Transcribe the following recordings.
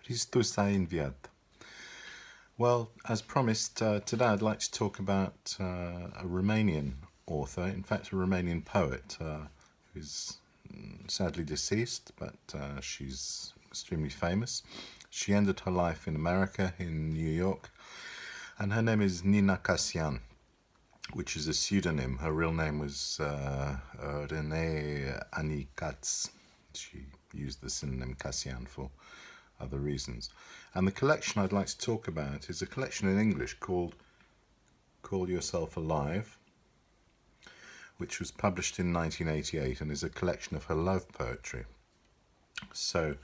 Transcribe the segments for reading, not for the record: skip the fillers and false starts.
Christus a inviat. Well, as promised, today I'd like to talk about a Romanian author, in fact, a Romanian poet who's sadly deceased, but she's extremely famous. She ended her life in America, in New York, and her name is Nina Cassian, which is a pseudonym. Her real name was Renee Annie Katz. She used the synonym Cassian for other reasons. And the collection I'd like to talk about is a collection in English called Call Yourself Alive, which was published in 1988 and is a collection of her love poetry. So,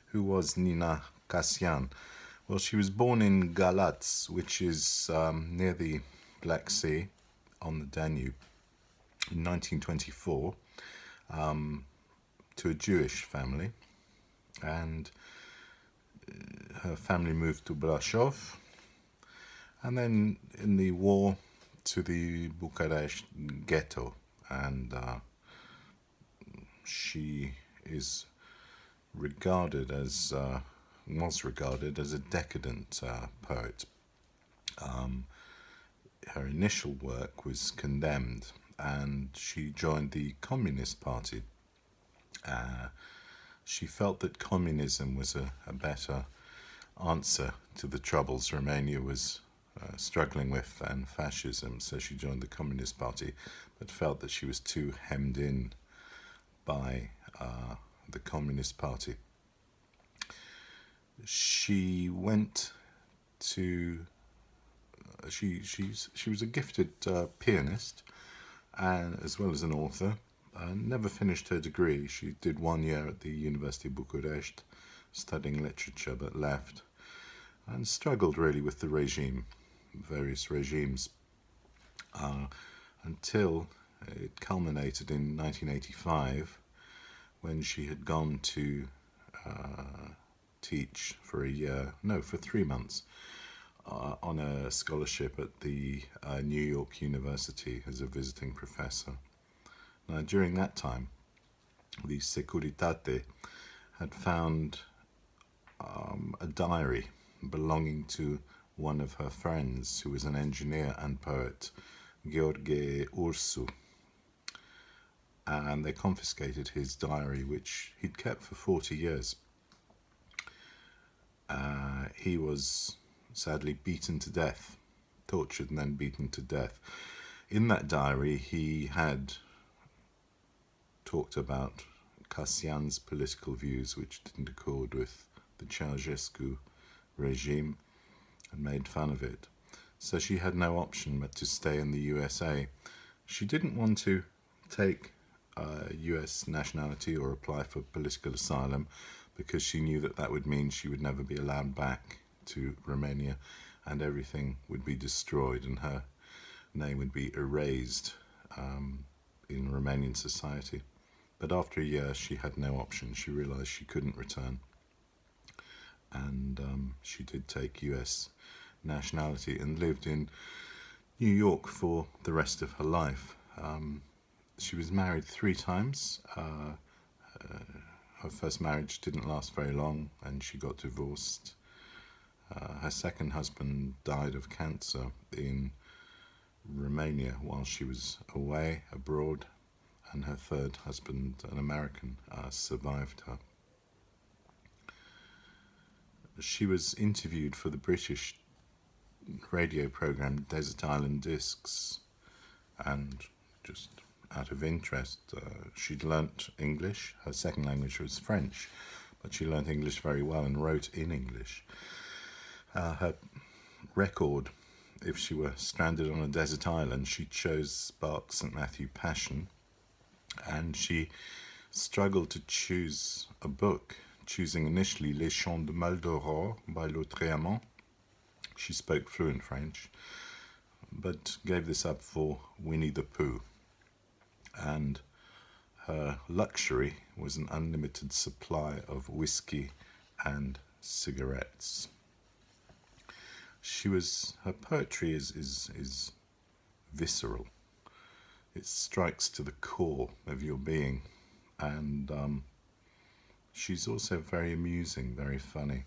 who was Nina Cassian? Well, she was born in Galați, which is near the Black Sea on the Danube, in 1924, to a Jewish family. And her family moved to Brașov, and then in the war to the Bucharest ghetto, and she is regarded as was regarded as a decadent poet. Her initial work was condemned, and she joined the Communist Party. She felt that communism was a better answer to the troubles Romania was struggling with, and fascism, so she joined the Communist Party, but felt that she was too hemmed in by the Communist Party. She went to she was a gifted pianist, and as well as an author. Never finished her degree. She did 1 year at the University of Bucharest studying literature, but left, and struggled really with the regime, various regimes, until it culminated in 1985 when she had gone to teach for for 3 months on a scholarship at the New York University as a visiting professor. Now, during that time, the Securitate had found a diary belonging to one of her friends, who was an engineer and poet, Gheorghe Ursu. And they confiscated his diary, which he'd kept for 40 years. He was sadly beaten to death, tortured and then beaten to death. In that diary, he had talked about Cassian's political views, which didn't accord with the Ceausescu regime, and made fun of it. So she had no option but to stay in the USA. She didn't want to take US nationality or apply for political asylum, because she knew that that would mean she would never be allowed back to Romania, and everything would be destroyed and her name would be erased in Romanian society. But after a year, she had no option. She realised she couldn't return, and she did take US nationality and lived in New York for the rest of her life. She was married 3 times. Her first marriage didn't last very long, and she got divorced. Her second husband died of cancer in Romania while she was away abroad, and her third husband, an American, survived her. She was interviewed for the British radio program Desert Island Discs, and just out of interest, she'd learnt English. Her second language was French, but she learnt English very well and wrote in English. Her record, if she were stranded on a desert island, she chose Bach's St. Matthew Passion, and she struggled to choose a book, choosing initially Les Chants de Maldoror by Lautréamont. She spoke fluent French, but gave this up for Winnie the Pooh. And her luxury was an unlimited supply of whiskey and cigarettes. Her poetry is visceral. It strikes to the core of your being, and she's also very amusing, very funny.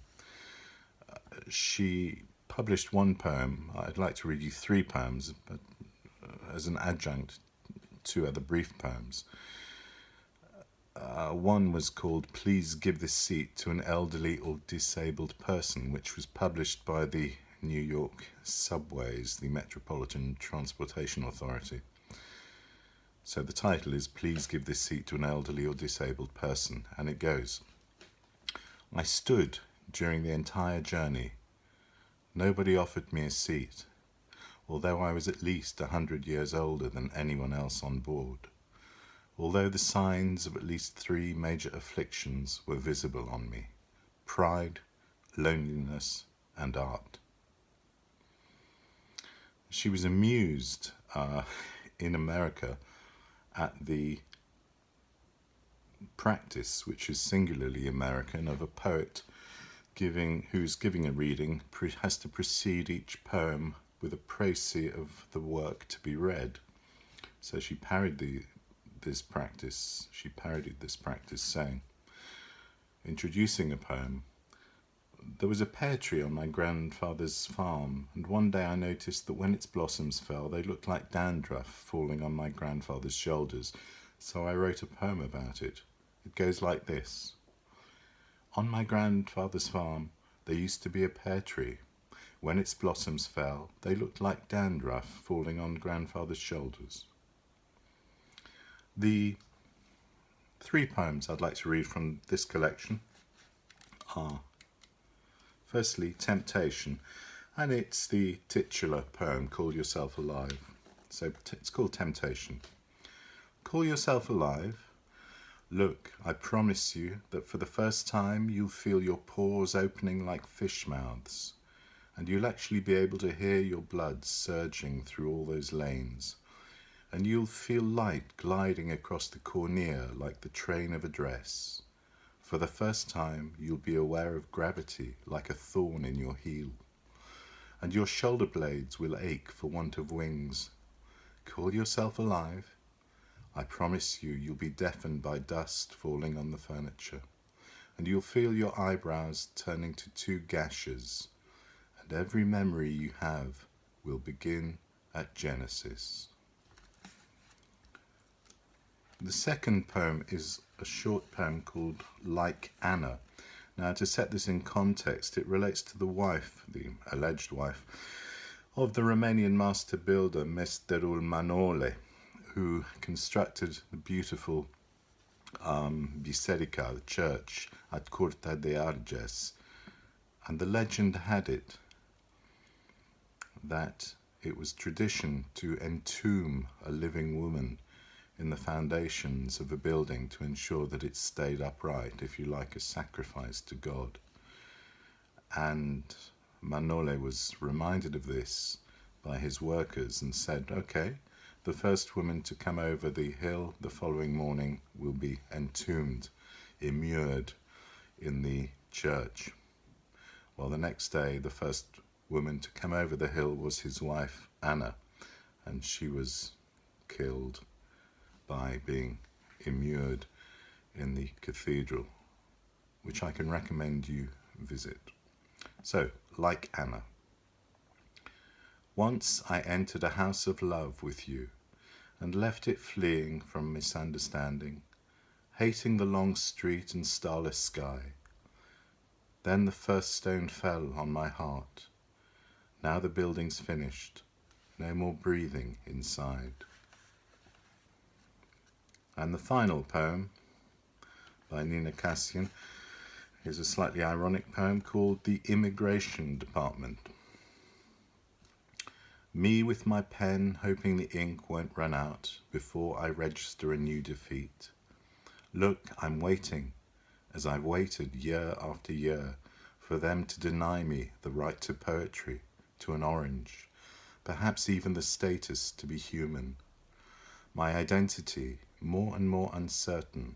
she published one poem. I'd like to read you three poems, but as an adjunct, two other brief poems. One was called Please Give This Seat to an Elderly or Disabled Person, which was published by the New York Subways, the Metropolitan Transportation Authority. So the title is Please Give This Seat to an Elderly or Disabled Person, and it goes, I stood during the entire journey. Nobody offered me a seat, although I was at least 100 years older than anyone else on board, although the signs of at least three major afflictions were visible on me: pride, loneliness, and art. She was amused in America at the practice, which is singularly American, of a poet who's giving a reading has to precede each poem with a précis of the work to be read. So she parodied this practice, saying, introducing a poem, there was a pear tree on my grandfather's farm, and one day I noticed that when its blossoms fell, they looked like dandruff falling on my grandfather's shoulders, so I wrote a poem about it. It goes like this. On my grandfather's farm, there used to be a pear tree. When its blossoms fell, they looked like dandruff falling on grandfather's shoulders. The three poems I'd like to read from this collection are, firstly, Temptation, and it's the titular poem, Call Yourself Alive. So it's called Temptation. Call yourself alive. Look, I promise you that for the first time you'll feel your pores opening like fish mouths, and you'll actually be able to hear your blood surging through all those lanes, and you'll feel light gliding across the cornea like the train of a dress. For the first time you'll be aware of gravity like a thorn in your heel, and your shoulder blades will ache for want of wings. Call yourself alive. I promise you'll be deafened by dust falling on the furniture, and you'll feel your eyebrows turning to two gashes, and every memory you have will begin at Genesis. The second poem is a short poem called Like Anna. Now, to set this in context, it relates to the wife, the alleged wife, of the Romanian master builder Mesterul Manole, who constructed the beautiful biserica, the church, at Curtea de Arges. And the legend had it that it was tradition to entomb a living woman in the foundations of a building to ensure that it stayed upright, if you like, a sacrifice to God. And Manole was reminded of this by his workers and said, okay, the first woman to come over the hill the following morning will be entombed, immured in the church. Well, the next day, the first woman to come over the hill was his wife, Anna, and she was killed by being immured in the cathedral, which I can recommend you visit. So, Like Anna. Once I entered a house of love with you, and left it fleeing from misunderstanding, hating the long street and starless sky. Then the first stone fell on my heart. Now the building's finished, no more breathing inside. And the final poem, by Nina Cassian, is a slightly ironic poem called The Immigration Department. Me with my pen, hoping the ink won't run out before I register a new defeat. Look, I'm waiting, as I've waited year after year, for them to deny me the right to poetry, to an orange, perhaps even the status to be human. My identity, more and more uncertain.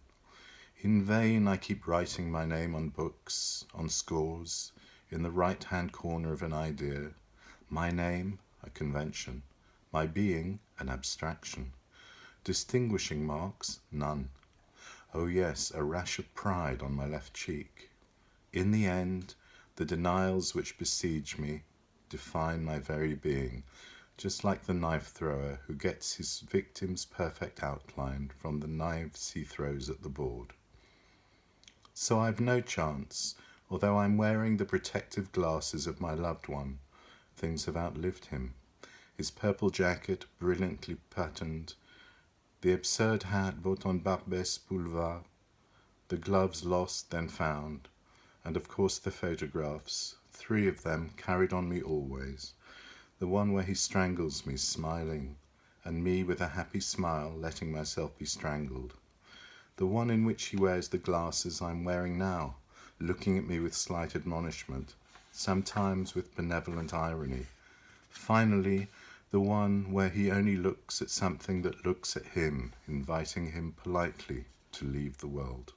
In vain I keep writing my name on books, on scores, in the right-hand corner of an idea. My name, a convention, my being, an abstraction. Distinguishing marks, none. Oh yes, a rash of pride on my left cheek. In the end, The denials which besiege me define my very being, just like the knife thrower who gets his victim's perfect outline from the knives he throws at the board. So I've no chance, although I'm wearing the protective glasses of my loved one. Things have outlived him. His purple jacket, brilliantly patterned, the absurd hat bought on Barbès Boulevard, the gloves lost then found, and of course the photographs, 3 of them carried on me always, the one where he strangles me smiling, and me with a happy smile letting myself be strangled, the one in which he wears the glasses I'm wearing now, looking at me with slight admonishment, sometimes with benevolent irony, finally the one where he only looks at something that looks at him, inviting him politely to leave the world.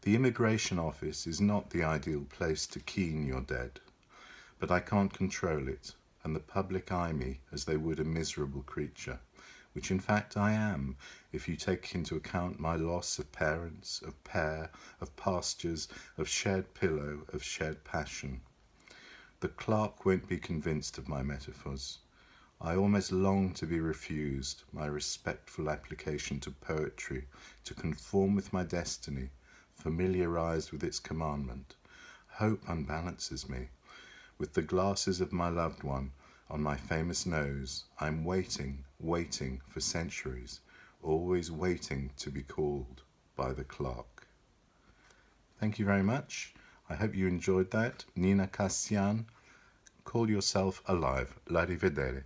The immigration office is not the ideal place to keen your dead, but I can't control it, and the public eye me as they would a miserable creature, which in fact I am, if you take into account my loss of parents, of pair, of pastures, of shared pillow, of shared passion. The clerk won't be convinced of my metaphors. I almost long to be refused my respectful application to poetry, to conform with my destiny, familiarized with its commandment. Hope unbalances me. With the glasses of my loved one on my famous nose, I'm waiting for centuries, always waiting to be called by the clerk. Thank you very much. I hope you enjoyed that. Nina Cassian, call yourself alive. L'arrivedere.